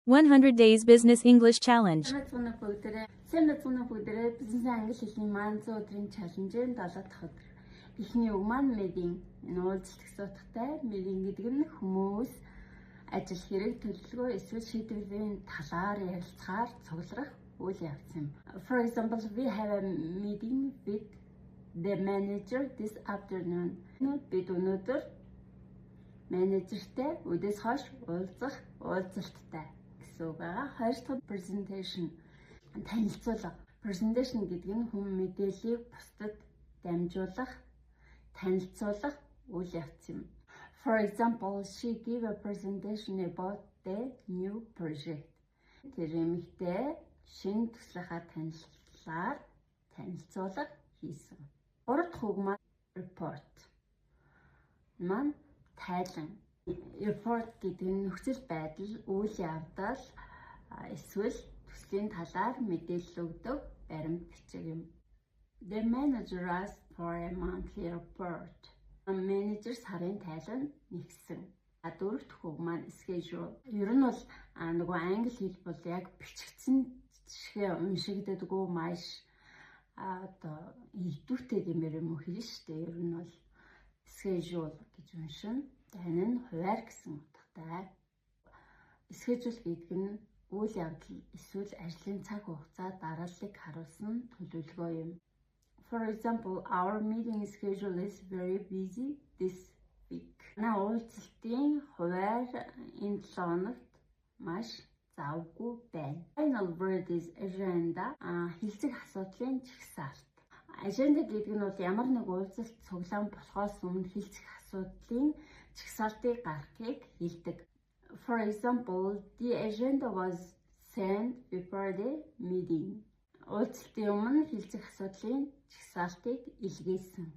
100 Days Business English Challenge. Сайн мэцгүнэ бүгдээрээ бизнесийн англи хэлний маань 100 өдрийн чаленжийн 7 дахь өдөр. Эхний үг маань meeting. Энэ уулзалт гэсэн утгатай. Meeting гэдэг нь хүмүүс ажил хэрэг төлөвлөгөө эсвэл шийдвэрийн талаар ярилцахаар цуглах үйл явц юм. For example, we have a meeting with the manager this afternoon. Бид өнөөдөр менежертэй өдөөс хойш уулзах уулзалттай гэсэн үг байгаа. Хоёр дахь presentation. Танилцуулга. Presentation гэдэг нь хүн мэдээллийг бусдад дамжуулах, танилцуулах үйл явц юм. For example, she gave a presentation about the new project. Тэр эмэгтэй шинэ төслийнхаа танилцуулгаар танилцуулга хийсэн. Гурав дахь үг маань report. Маань тайлан. Report гэдэг нь нөхцөл байдал, үйл явдал эсвэл төслийн талаар мэдээлэл өгдөг баримт бичиг юм. The manager asked for a monthly report. Менежер сарын тайлан нэгсэн. Дөрөв дэх үг маань schedule. Ер нь бол нөгөө англи хэл бол яг бичигдсэн жишгээ уншигддаггүй маш идэвхтэй гэмээр юм уу хэлнэ шүү дээ. Ер нь бол schedule гэж уншина. Энэ нь хуваар гэсэн утгатай. Schedule гэдэг нь үйл явдал эсвэл ажлын цаг хугацаа дарааллыг харуулсан төлөвлөгөө юм. For example, our meeting schedule is very busy this week. Уулзалтын хуваар энэ 7 хоногт маш завгүй байна. Final word is agenda. Хэлцэх асуудлын жагсаалт. Agenda гэдэг нь бол ямар нэг уулзалт цуглаан болохоос өмнө хэлцэх асуудлын жагсаалтыг гаргахыг хэлдэг. For example, the agenda was sent before the meeting. Уулзалтын өмнө хэлцэх асуудлын жагсаалтыг илгээсэн.